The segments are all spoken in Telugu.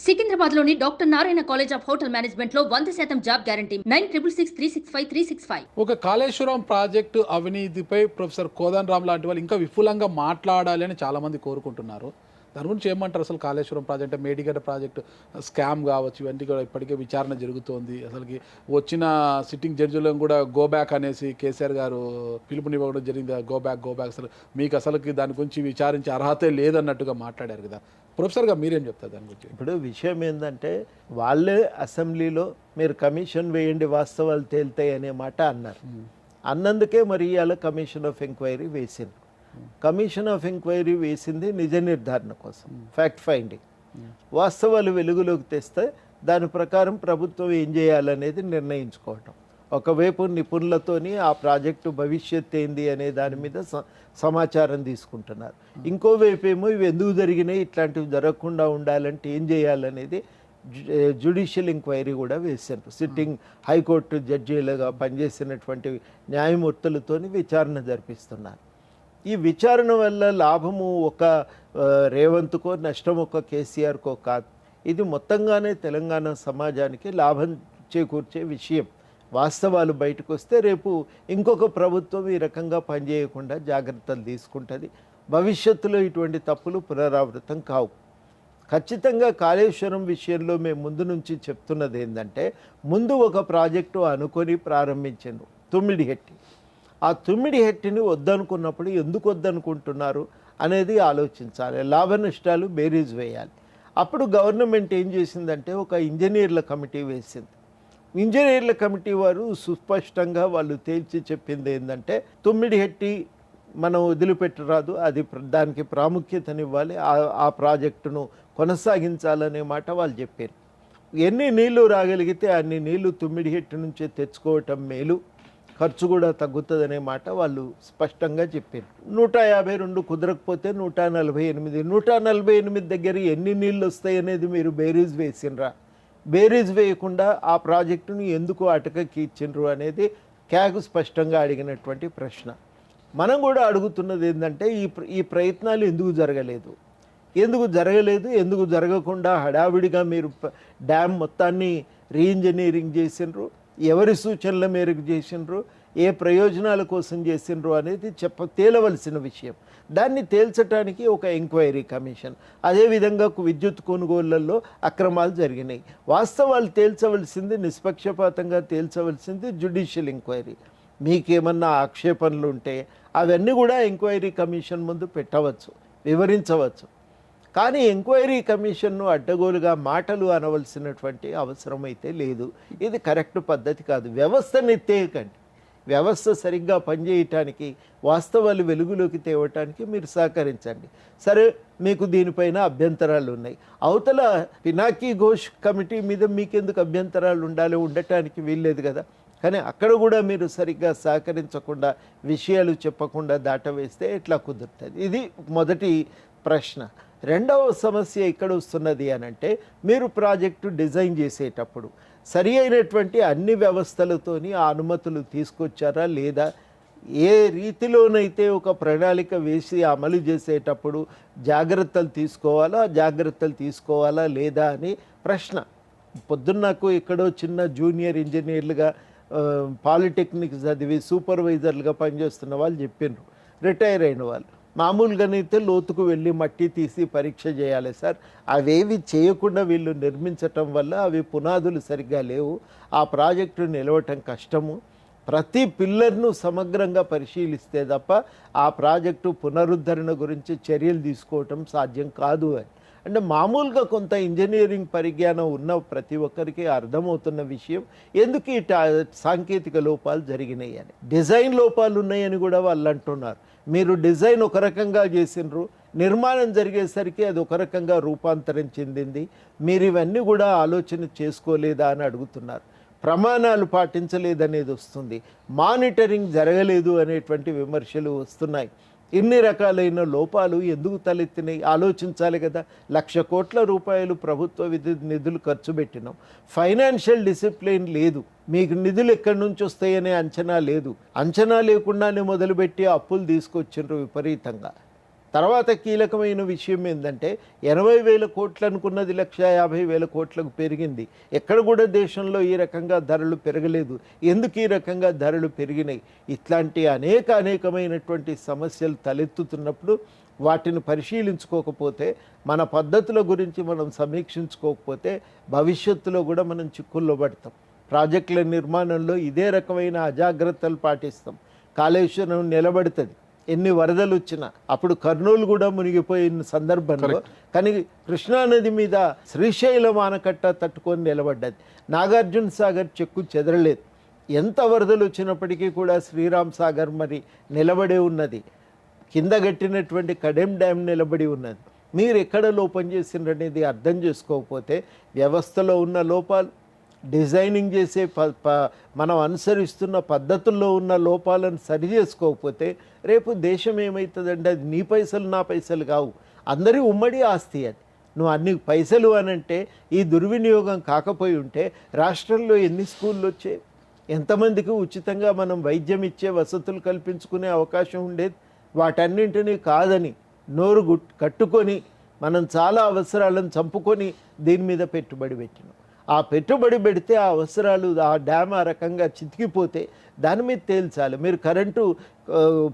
సికింద్రాబాద్లోని doctor Narayana college of hotel మేనేజ్మెంట్లో 100% జాబ్ గ్యారంటీ 966365 ఒక కాళేశ్వరం ప్రాజెక్టు అవినీతిపై ప్రొఫెసర్ కోదండ రామ్ లాంటి వాళ్ళు ఇంకా విపులంగా మాట్లాడాలి అని చాలామంది కోరుకుంటున్నారు. దాని గురించి ఏమంటారు? అసలు Kaleshwaram project, Medigadda project scam కావచ్చు, ఇవన్నీ కూడా ఇప్పటికే విచారణ జరుగుతోంది. అసలుకి వచ్చిన సిట్టింగ్ జడ్జిలను కూడా గో బ్యాక్ అనేసి కేసీఆర్ గారు పిలుపునివ్వడం జరిగింది. గో బ్యాక్ అసలు మీకు అసలుకి దాని గురించి విచారించే అర్హతే లేదన్నట్టుగా మాట్లాడారు కదా. ప్రొఫెసర్గా మీరేం చెప్తారు దాని గురించి? ఇప్పుడు విషయం ఏంటంటే వాళ్ళే అసెంబ్లీలో మీరు కమిషన్ వేయండి వాస్తవాలు తేలుతాయి అనే మాట అన్నారు. అన్నందుకే మరి ఇవాళ కమిషన్ ఆఫ్ ఎంక్వైరీ వేసింది. కమిషన్ ఆఫ్ ఎంక్వైరీ వేసింది నిజ నిర్ధారణ కోసం, ఫ్యాక్ట్ ఫైండింగ్. వాస్తవాలు వెలుగులోకి తెస్తే దాని ప్రకారం ప్రభుత్వం ఏం చేయాలనేది నిర్ణయించుకోవటం. ఒకవైపు నిపుణులతోని ఆ ప్రాజెక్టు భవిష్యత్ ఏంది అనే దాని మీద సమాచారం తీసుకుంటున్నారు. ఇంకోవైపు ఏమో ఇవి ఎందుకు జరిగినాయి, ఇట్లాంటివి జరగకుండా ఉండాలంటే ఏం చేయాలనేది జ్యుడిషియల్ ఎంక్వైరీ కూడా వేశారు. సిట్టింగ్ హైకోర్టు జడ్జీలుగా పనిచేసినటువంటి న్యాయమూర్తులతోని విచారణ జరిపిస్తున్నారు. ఈ విచారణ వల్ల లాభము ఒక రేవంత్కో, నష్టం ఒక కేసీఆర్కో కాదు. ఇది మొత్తంగానే తెలంగాణ సమాజానికి లాభం చేకూర్చే విషయం. వాస్తవాలు బయటకు వస్తే రేపు ఇంకొక ప్రభుత్వం ఈ రకంగా పనిచేయకుండా జాగ్రత్తలు తీసుకుంటుంది. భవిష్యత్తులో ఇటువంటి తప్పులు పునరావృతం కావు. ఖచ్చితంగా కాళేశ్వరం విషయంలో మేము ముందు నుంచి చెప్తున్నది ఏంటంటే, ముందు ఒక ప్రాజెక్టు అనుకొని ప్రారంభించాను తుమ్మిడిహెట్టి. ఆ తుమ్మిడిహెట్టిని వద్దనుకున్నప్పుడు ఎందుకు వద్దనుకుంటున్నారు అనేది ఆలోచించాలి. లాభ నష్టాలు బేరీజ్ వేయాలి. అప్పుడు గవర్నమెంట్ ఏం చేసిందంటే ఒక ఇంజనీర్ల కమిటీ వేసింది. ఇంజనీర్ల కమిటీ వారు సుస్పష్టంగా వాళ్ళు తేల్చి చెప్పింది ఏంటంటే, తుమ్మిడిహెట్టి మనం వదిలిపెట్టరాదు, అది దానికి ప్రాముఖ్యతనివ్వాలి, ఆ ప్రాజెక్టును కొనసాగించాలనే మాట వాళ్ళు చెప్పారు. ఎన్ని నీళ్లు రాగలిగితే అన్ని నీళ్లు తుమ్మిడిహెట్టి నుంచే తెచ్చుకోవటం మేలు, ఖర్చు కూడా తగ్గుతుందనే మాట వాళ్ళు స్పష్టంగా చెప్పారు. 152 కుదరకపోతే 148. 148 దగ్గర ఎన్ని నీళ్ళు వస్తాయి అనేది మీరు బేరీజ్ వేసినరా? బేరీజ్ వేయకుండా ఆ ప్రాజెక్టును ఎందుకు అటకకి ఇచ్చిండ్రు అనేది క్యాగ్ స్పష్టంగా అడిగినటువంటి ప్రశ్న. మనం కూడా అడుగుతున్నది ఏంటంటే, ఈ ప్రయత్నాలు ఎందుకు జరగలేదు, ఎందుకు జరగకుండా హడావిడిగా మీరు డ్యామ్ మొత్తాన్ని రీఇంజనీరింగ్ చేసిండ్రు, ఎవరి సూచనల మేరకు చేసిండ్రు, ఏ ప్రయోజనాల కోసం చేసిండ్రు అనేది తేలవలసిన విషయం. దాన్ని తేల్చడానికి ఒక ఎంక్వైరీ కమిషన్. అదేవిధంగా విద్యుత్ కొనుగోళ్లలో అక్రమాలు జరిగినాయి. వాస్తవాలు తేల్చవలసింది, నిష్పక్షపాతంగా తేల్చవలసింది జ్యుడిషియల్ ఎంక్వైరీ. మీకేమన్నా ఆక్షేపణలు ఉంటే అవన్నీ కూడా ఎంక్వైరీ కమిషన్ ముందు పెట్టవచ్చు, వివరించవచ్చు. కానీ ఎంక్వైరీ కమిషన్ను అడ్డగోలుగా మాటలు అనవలసినటువంటి అవసరం అయితే లేదు. ఇది కరెక్ట్ పద్ధతి కాదు. వ్యవస్థను ఎత్తేయకండి. వ్యవస్థ సరిగ్గా పనిచేయటానికి, వాస్తవాలు వెలుగులోకి తేవటానికి మీరు సహకరించండి. సరే, మీకు దీనిపైన అభ్యంతరాలు ఉన్నాయి. అవతల పినాకీ ఘోష్ కమిటీ మీద మీకెందుకు అభ్యంతరాలు ఉండటానికి వీల్లేదు కదా. కానీ అక్కడ కూడా మీరు సరిగ్గా సహకరించకుండా, విషయాలు చెప్పకుండా దాటవేస్తే ఎట్లా కుదురుతుంది? ఇది మొదటి ప్రశ్న. రెండవ సమస్య ఎక్కడ వస్తున్నది అనంటే, మీరు ప్రాజెక్టు డిజైన్ చేసేటప్పుడు సరి అయినటువంటి అన్ని వ్యవస్థలతోని ఆ అనుమతులు తీసుకొచ్చారా లేదా? ఏ రీతిలోనైతే ఒక ప్రణాళిక వేసి అమలు చేసేటప్పుడు జాగ్రత్తలు తీసుకోవాలా లేదా అని ప్రశ్న. పొద్దున్నకు ఎక్కడో చిన్న జూనియర్ ఇంజనీర్లుగా పాలిటెక్నిక్ చదివి సూపర్వైజర్లుగా పనిచేస్తున్న వాళ్ళు చెప్పిండ్రు, రిటైర్ అయిన వాళ్ళు. మామూలుగానైతే లోతుకు వెళ్ళి మట్టి తీసి పరీక్ష చేయాలి సార్. అవేవి చేయకుండా వీళ్ళు నిర్మించటం వల్ల అవి పునాదులు సరిగ్గా లేవు, ఆ ప్రాజెక్టు నిలవటం కష్టము. ప్రతి పిల్లర్ను సమగ్రంగా పరిశీలిస్తే తప్ప ఆ ప్రాజెక్టు పునరుద్ధరణ గురించి చర్యలు తీసుకోవటం సాధ్యం కాదు అని. అంటే మామూలుగా కొంత ఇంజనీరింగ్ పరిజ్ఞానం ఉన్న ప్రతి ఒక్కరికి అర్థమవుతున్న విషయం ఎందుకు ఈ సాంకేతిక లోపాలు జరిగినాయి అని. డిజైన్ లోపాలు ఉన్నాయని కూడా వాళ్ళు అంటున్నారు. మీరు డిజైన్ ఒక రకంగా చేసినారు, నిర్మాణం జరిగేసరికి అది ఒక రకంగా రూపాంతరం చెందింది. మీరు ఇవన్నీ కూడా ఆలోచన చేసుకోలేదా అని అడుగుతున్నారు. ప్రమాణాలు పాటించలేదనేది వస్తుంది, మానిటరింగ్ జరగలేదు అనేటువంటి విమర్శలు వస్తున్నాయి. ఇన్ని రకాలైన లోపాలు ఎందుకు తలెత్తినాయి ఆలోచించాలి కదా. 1,00,000 కోట్ల రూపాయలు ప్రభుత్వ నిధులు ఖర్చు పెట్టినాం. ఫైనాన్షియల్ డిసిప్లిన్ లేదు. మీకు నిధులు ఎక్కడి నుంచి వస్తాయనే అంచనా లేదు. అంచనా లేకుండానే మొదలుపెట్టి అప్పులు తీసుకొచ్చిండ్రు విపరీతంగా. తర్వాత కీలకమైన విషయం ఏంటంటే 80,000 కోట్లు అనుకున్నది 1,50,000 కోట్లకు పెరిగింది. ఎక్కడ కూడా దేశంలో ఈ రకంగా ధరలు పెరగలేదు. ఎందుకు ఈ రకంగా ధరలు పెరిగినాయి? ఇట్లాంటి అనేకమైనటువంటి సమస్యలు తలెత్తుతున్నప్పుడు వాటిని పరిశీలించుకోకపోతే, మన పద్ధతుల గురించి మనం సమీక్షించుకోకపోతే భవిష్యత్తులో కూడా మనం చిక్కుల్లో పడతాం. ప్రాజెక్టుల నిర్మాణంలో ఇదే రకమైన అజాగ్రత్తలు పాటిస్తాం. కాళేశ్వరం నిలబడుతుంది ఎన్ని వరదలు వచ్చినా. అప్పుడు కర్నూలు కూడా మునిగిపోయిన సందర్భంలో కానీ కృష్ణానది మీద శ్రీశైలం ఆనకట్ట తట్టుకొని నిలబడ్డది. నాగార్జున సాగర్ చెక్కు చెదరలేదు. ఎంత వరదలు వచ్చినప్పటికీ కూడా శ్రీరామ్ సాగర్ మరి నిలబడే ఉన్నది. కింద కట్టినటువంటి కడెం డ్యామ్ నిలబడి ఉన్నది. మీరు ఎక్కడ లోపం చేసిండ్రనేది అర్థం చేసుకోకపోతే, వ్యవస్థలో ఉన్న లోపాలు, డిజైనింగ్ చేసే మనం అనుసరిస్తున్న పద్ధతుల్లో ఉన్న లోపాలను సరి చేసుకోకపోతే రేపు దేశం ఏమవుతుందంటే అది నీ పైసలు నా పైసలు కావు, అందరి ఉమ్మడి ఆస్తి. అది నువ్వు అన్ని పైసలు అనంటే ఈ దుర్వినియోగం కాకపోయి ఉంటే రాష్ట్రంలో ఎన్ని స్కూళ్ళు వచ్చాయి, ఎంతమందికి ఉచితంగా మనం వైద్యం ఇచ్చే వసతులు కల్పించుకునే అవకాశం ఉండేది. వాటన్నింటినీ కాదని నోరు కట్టుకొని మనం చాలా అవసరాలను చంపుకొని దీని మీద పెట్టుబడి పెట్టినాం. ఆ పెట్టుబడి పెడితే ఆ అవసరాలు, ఆ డ్యామ్ ఆ రకంగా చితికిపోతే దాని మీద తేల్చాలి. మీరు కరెంటు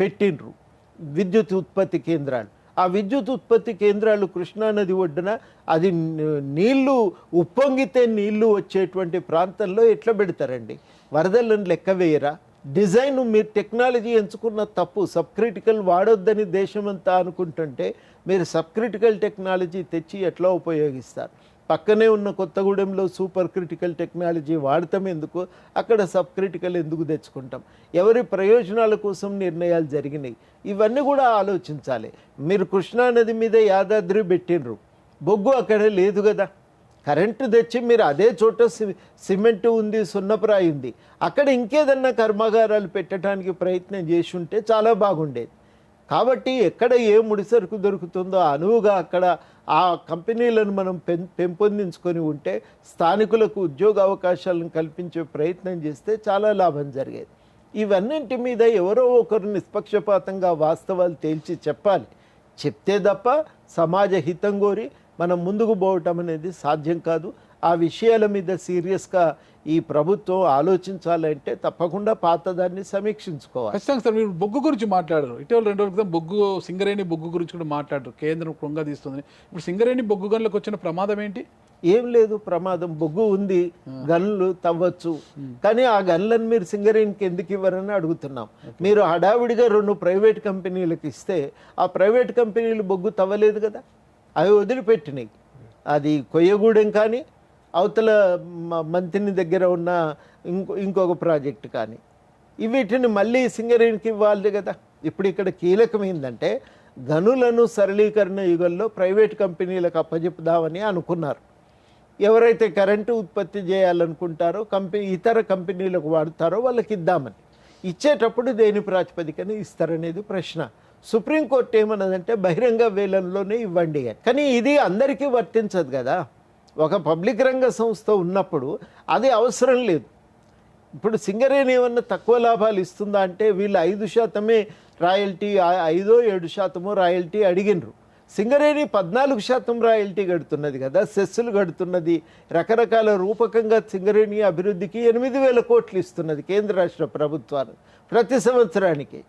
పెట్టిండ్రు, విద్యుత్ ఉత్పత్తి కేంద్రాలు. ఆ విద్యుత్ ఉత్పత్తి కేంద్రాలు కృష్ణానది ఒడ్డున అది నీళ్లు ఉప్పొంగితే నీళ్లు వచ్చేటువంటి ప్రాంతంలో ఎట్లా పెడతారండి? వరదలను లెక్క వేయరా? డిజైన్ మీరు టెక్నాలజీ ఎంచుకున్న తప్పు. సబ్ క్రిటికల్ వాడొద్దని దేశమంతా అనుకుంటుంటే మీరు సబ్ క్రిటికల్ టెక్నాలజీ తెచ్చి ఎట్లా ఉపయోగిస్తారు? పక్కనే ఉన్న కొత్తగూడెంలో సూపర్ క్రిటికల్ టెక్నాలజీ వాడతాం ఎందుకు? అక్కడ సబ్ క్రిటికల్ ఎందుకు తెచ్చుకుంటాం? ఎవరి ప్రయోజనాల కోసం నిర్ణయాలు జరిగినాయి? ఇవన్నీ కూడా ఆలోచించాలి. మీరు కృష్ణానది మీద యాదాద్రి పెట్టినరు, బొగ్గు అక్కడ లేదు కదా. కరెంటు తెచ్చి మీరు అదే చోట సిమెంటు ఉంది, సున్నప్రాయి ఉంది, అక్కడ ఇంకేదన్నా కర్మాగారాలు పెట్టడానికి ప్రయత్నం చేసి ఉంటే చాలా బాగుండేది. కాబట్టి ఎక్కడ ఏ ముడిసరుకు దొరుకుతుందో అనువుగా అక్కడ ఆ కంపెనీలను మనం పెంపొందించుకొని ఉంటే స్థానికులకు ఉద్యోగ అవకాశాలను కల్పించే ప్రయత్నం చేస్తే చాలా లాభం జరిగేది. ఇవన్నింటి మీద ఎవరో ఒకరు నిష్పక్షపాతంగా వాస్తవాలు తేల్చి చెప్పాలి. చెప్తే తప్ప సమాజ హితం కోరి మనం ముందుకు పోవటం అనేది సాధ్యం కాదు. ఆ విషయాల మీద సీరియస్గా ఈ ప్రభుత్వం ఆలోచించాలంటే తప్పకుండా పాతదాన్ని సమీక్షించుకోవాలి. ఖచ్చితంగా సార్. మీరు బొగ్గు గురించి మాట్లాడారు. ఇటీవల 2 రోజుల క్రితం బొగ్గు, సింగరేణి బొగ్గు గురించి కూడా మాట్లాడారు. కేంద్రం కృంగదీస్తుంది. ఇప్పుడు సింగరేణి బొగ్గు గనులకు వచ్చిన ప్రమాదం ఏంటి? ఏం లేదు ప్రమాదం. బొగ్గు ఉంది, గన్లు తవ్వచ్చు, కానీ ఆ గన్లను మీరు సింగరేణికి ఎందుకు ఇవ్వరని అడుగుతున్నాం. మీరు హడావిడిగా 2 ప్రైవేట్ కంపెనీలకు ఇస్తే ఆ ప్రైవేట్ కంపెనీలు బొగ్గు తవ్వలేదు కదా, అవి వదిలిపెట్టినాయి. అది కొయ్యగూడెం కానీ అవతల మంతిని దగ్గర ఉన్న ఇంకొక ప్రాజెక్టు కానీ వీటిని మళ్ళీ సింగరేణికి ఇవ్వాలి కదా. ఇప్పుడు ఇక్కడ కీలకమైందంటే గనులను సరళీకరణ యుగంలో ప్రైవేట్ కంపెనీలకు అప్పచెప్పుదామని అనుకున్నారు. ఎవరైతే కరెంటు ఉత్పత్తి చేయాలనుకుంటారో ఇతర కంపెనీలకు వాడుతారో వాళ్ళకి ఇద్దామని. ఇచ్చేటప్పుడు దేని ప్రాతిపదికన ఇస్తారనేది ప్రశ్న. సుప్రీంకోర్టు ఏమన్నదంటే బహిరంగ వేలంలోనే ఇవ్వండి అని. కానీ ఇది అందరికీ వర్తించదు కదా. ఒక పబ్లిక్ రంగ సంస్థ ఉన్నప్పుడు అది అవసరం లేదు. ఇప్పుడు సింగరేణి ఏమన్నా తక్కువ లాభాలు ఇస్తుందా అంటే వీళ్ళు 5% రాయల్టీ, 5-7% రాయల్టీ అడిగినరు. సింగరేణి 14% రాయల్టీ కడుతున్నది కదా, సెస్సులు కడుతున్నది. రకరకాల రూపకంగా సింగరేణి అభివృద్ధికి 8,000 కోట్లు ఇస్తున్నది కేంద్ర రాష్ట్ర ప్రభుత్వాలు ప్రతి సంవత్సరానికి.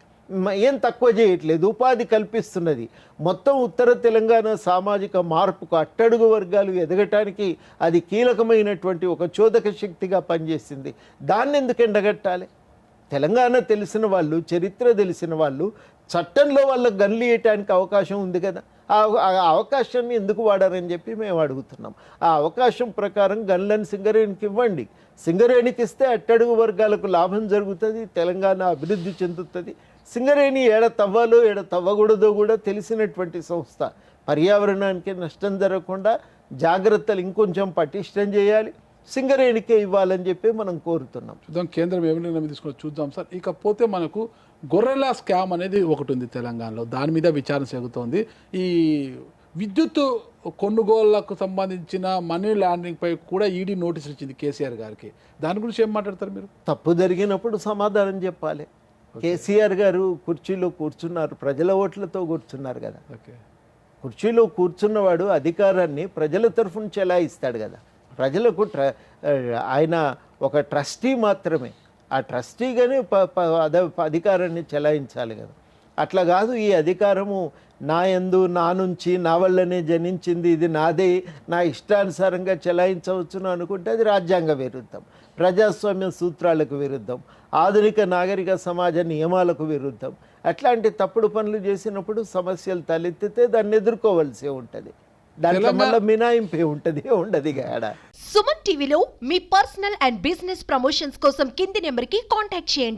ఏం తక్కువ చేయట్లేదు, ఉపాధి కల్పిస్తున్నది. మొత్తం ఉత్తర తెలంగాణ సామాజిక మార్పుకు, అట్టడుగు వర్గాలు ఎదగటానికి అది కీలకమైనటువంటి ఒక చోదక శక్తిగా పనిచేసింది. దాన్ని ఎందుకు ఎండగట్టాలి? తెలంగాణ తెలిసిన వాళ్ళు, చరిత్ర తెలిసిన వాళ్ళు చట్టంలో వాళ్ళకు గన్లు ఇవ్వటానికి అవకాశం ఉంది కదా. ఆ అవకాశాన్ని ఎందుకు వాడారని చెప్పి మేము అడుగుతున్నాం. ఆ అవకాశం ప్రకారం గన్లను సింగరేణికి ఇవ్వండి. సింగరేణికి ఇస్తే అట్టడుగు వర్గాలకు లాభం జరుగుతుంది, తెలంగాణ అభివృద్ధి చెందుతుంది. సింగరేణి ఏడ తవ్వాలో ఏడ తవ్వకూడదో కూడా తెలిసినటువంటి సంస్థ. పర్యావరణానికి నష్టం జరగకుండా జాగ్రత్తలు ఇంకొంచెం పటిష్టం చేయాలి, సింగరేణికే ఇవ్వాలని చెప్పి మనం కోరుతున్నాం. చూద్దాం కేంద్రం ఏమి నిర్ణయం తీసుకుని చూద్దాం సార్. ఇకపోతే మనకు గొర్రెల స్కామ్ అనేది ఒకటి ఉంది తెలంగాణలో, దాని మీద విచారణ సాగుతోంది. ఈ విద్యుత్ కొనుగోళ్లకు సంబంధించిన మనీ లాండరింగ్ పై కూడా ఈడీ నోటీసులు ఇచ్చింది కేసీఆర్ గారికి. దాని గురించి ఏం మాట్లాడతారు మీరు? తప్పు జరిగినప్పుడు సమాధానం చెప్పాలి. కేసీఆర్ గారు కుర్చీలో కూర్చున్నారు, ప్రజల ఓట్లతో కూర్చున్నారు కదా. ఓకే. కుర్చీలో కూర్చున్నవాడు అధికారాన్ని ప్రజల తరఫున చెలాయిస్తాడు కదా. ప్రజలకు ఆయన ఒక ట్రస్టీ మాత్రమే. ఆ ట్రస్టీగానే అధికారాన్ని చెలాయించాలి కదా. అట్లా కాదు, ఈ అధికారము నా యందు, నా నుంచి, నా వల్లనే జనించింది, ఇది నాదే, నా ఇష్టానుసారంగా చెలాయించవచ్చును అనుకుంటే అది రాజ్యాంగ విరుద్ధం, ప్రజాస్వామ్య సూత్రాలకు విరుద్ధం, ఆధునిక నాగరిక సమాజ నియమాలకు విరుద్ధం. అట్లాంటి తప్పుడు పనులు చేసినప్పుడు సమస్యలు తలెత్తితే దాన్ని ఎదుర్కోవాల్సి ఉంటుంది. దాంట్లో మళ్ళీ మినాయింపే ఉంటుంది, ఉండదు గాడ. సుమన్ టీవీలో మీ పర్సనల్ అండ్ బిజినెస్ ప్రమోషన్స్ కోసం కింది నెంబర్కి కాంటాక్ట్ చేయండి.